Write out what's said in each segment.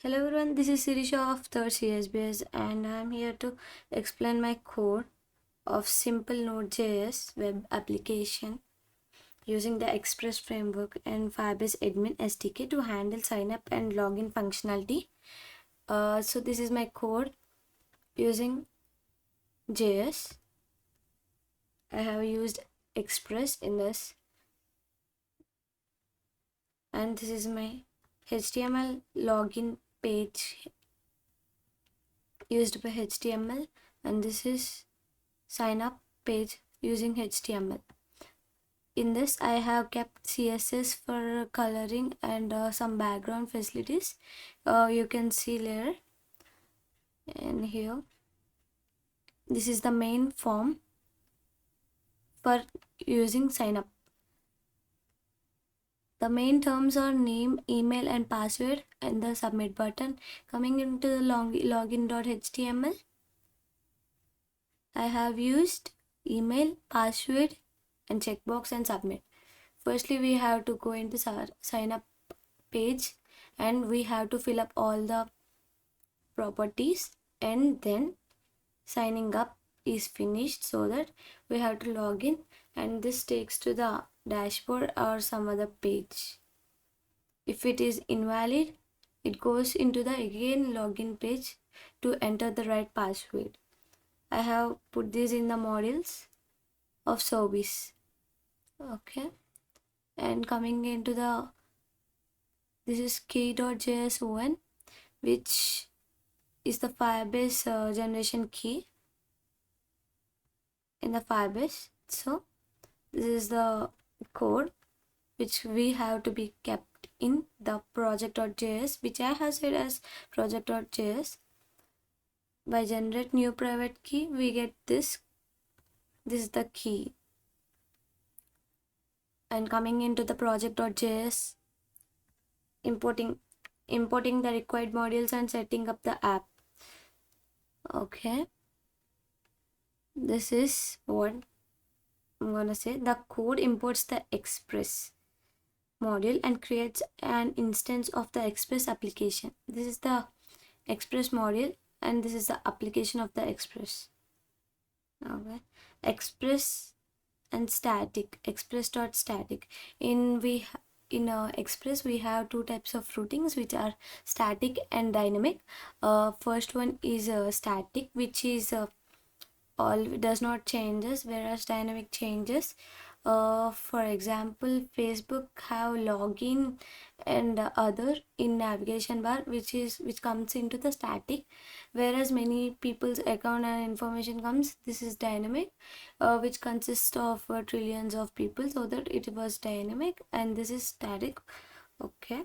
Hello everyone, this is Sirisha of 3rd CSBS and I am here to explain my code of simple Node.js web application using the Express framework and Firebase admin SDK to handle sign up and login functionality. So this is my code using JS. I have used Express in this, and this is my HTML login page used by HTML, and this is sign up page using HTML. In this I have kept CSS for coloring and some background facilities. You can see later, and here this is the main form for using sign up. The main terms are name, email and password and the submit button. Coming into the login.html, I have used email, password and checkbox and submit. Firstly, we have to go into sign up page and we have to fill up all the properties, and then signing up is finished, so that we have to log in, and this takes to the dashboard or some other page. If it is invalid, it goes into the again login page to enter the right password. I have put this in the modules of service. Okay, and coming into the, this is key.json, which is the Firebase generation key in the Firebase. So this is the code which we have to be kept in the project.js, which I have said as project.js. By generate new private key, we get this is the key. And coming into the project.js, importing the required modules and setting up the app. Okay, this is what I'm gonna say. The code imports the Express module and creates an instance of the Express application. This is the Express module and this is the application of the Express. Okay, Express and static, express.static. In Express we have two types of routings, which are static and dynamic. First one is static, which is all does not changes, whereas dynamic changes. For example, Facebook have login and other in navigation bar, which comes into the static, whereas many people's account and information comes, this is dynamic, which consists of trillions of people, so that it was dynamic, and this is static. Okay,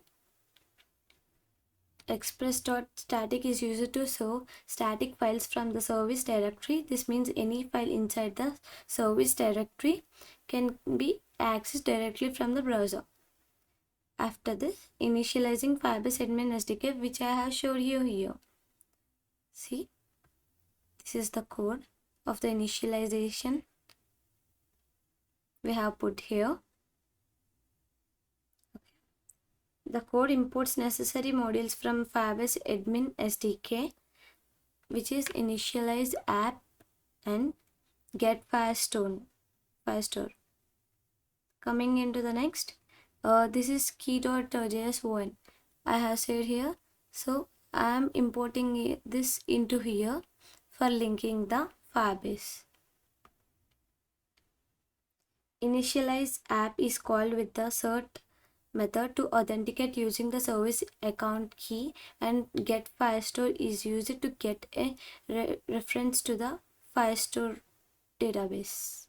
Express.static is used to serve static files from the service directory. This means any file inside the service directory can be accessed directly from the browser. After this, initializing Firebase admin SDK, which I have showed you here. See, this is the code of the initialization we have put here. The code imports necessary modules from Firebase admin SDK, which is initialize app and get Firestore. Coming into the next, this is key.json. I have said here, so I am importing this into here for linking the Firebase. Initialize app is called with the cert method to authenticate using the service account key, and get Firestore is used to get a reference to the Firestore database.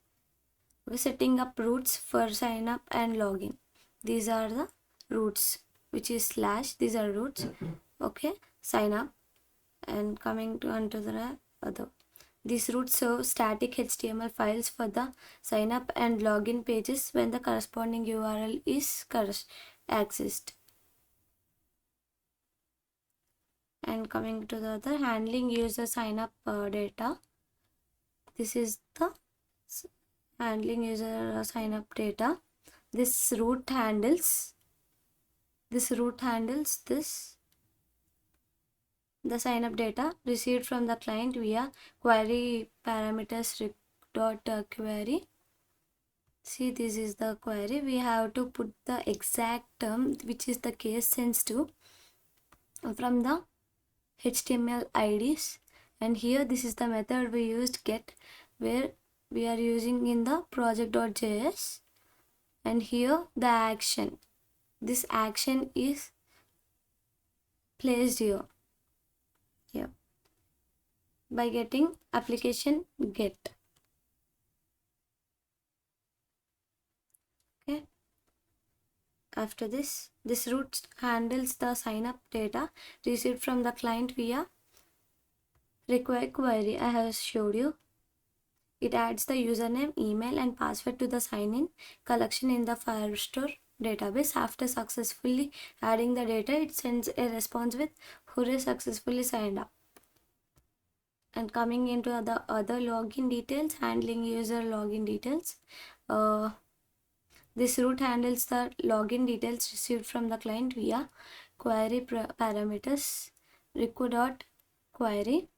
We're setting up routes for sign up and login. These are the routes, which is / these are routes. Okay, sign up, and coming to onto the other. These routes serve static HTML files for the sign up and login pages when the corresponding URL is accessed. And coming to the other, handling user sign up data. This is the handling user sign up data. This route handles this the sign up data received from the client via query parameters query. See, this is the query. We have to put the exact term which is the case sensitive from the HTML IDs, and here this is the method we used get, where we are using in the project.js, and here the action, this action is placed here by getting application get. Okay, after this route handles the sign up data received from the client via require query. I have showed you. It adds the username, email and password to the sign-in collection in the Firestore database. After successfully adding the data, it sends a response with "Hooray, successfully signed up." And coming into the other login details, handling user login details. This route handles the login details received from the client via query parameters require.query.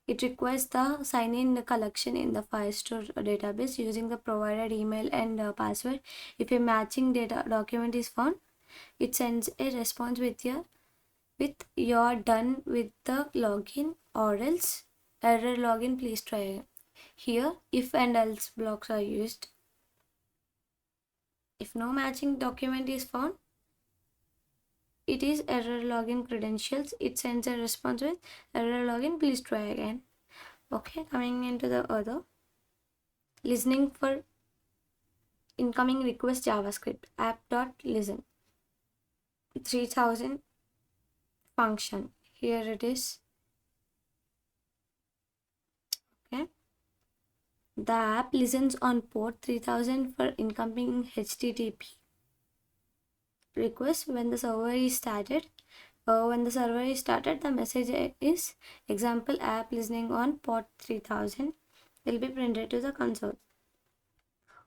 It requires the sign-in collection in the Firestore database using the provided email and password. If a matching data document is found, it sends a response with you're done with the login, or else error login, please try again. Here if and else blocks are used. If no matching document is found, it is error login credentials. It sends a response with error login, please try again. Okay, coming into the other, listening for incoming request JavaScript app.listen 3000 function. Here it is. Okay, the app listens on port 3000 for incoming HTTP request when the server is started. When the server is started, the message is example app listening on port 3000 will be printed to the console.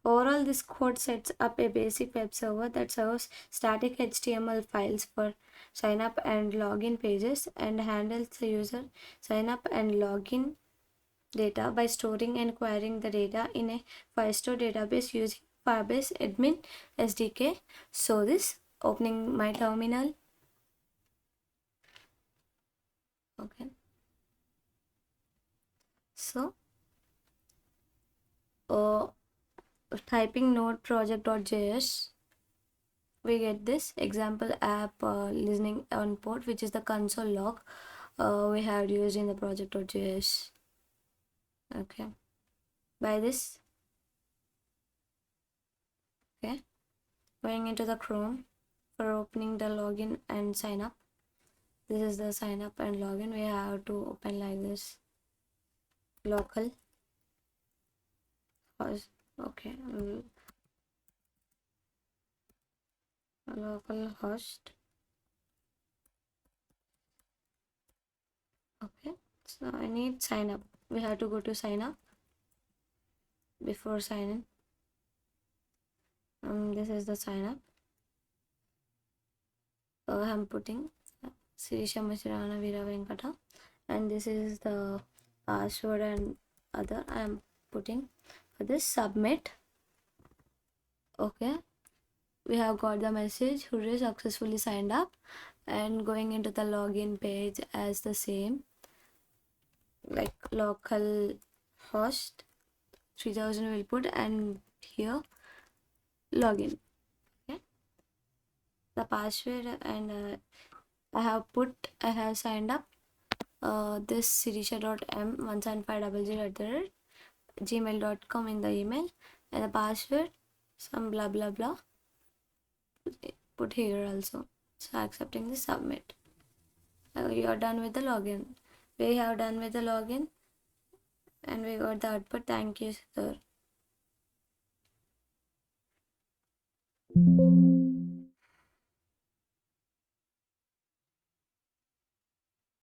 Overall, this code sets up a basic web server that serves static HTML files for sign up and login pages, and handles the user sign up and login data by storing and querying the data in a Firestore database using Firebase admin SDK. So this, opening my terminal. Okay, so typing node project.js, we get this example app listening on port, which is the console log we have used in the project.js. Okay, by this, okay, going into the Chrome for opening the login and sign up. This is the sign up and login. We have to open like this, local host. Okay, local host. Okay, so I need sign up. We have to go to sign up before sign in. This is the sign up. I'm putting Sirisha Machirana Veera Venkata, and this is the password and other I am putting for this. Submit. Okay, we have got the message, hooray, successfully signed up. And going into the login page as the same, like local host 3000 will put, and here login. Okay, the password, and I have signed up this sirisha.m17500@gmail.com in the email, and the password some blah blah blah put here also. So accepting the submit. You are done with the login. We have done with the login and we got the output. Thank you, sir.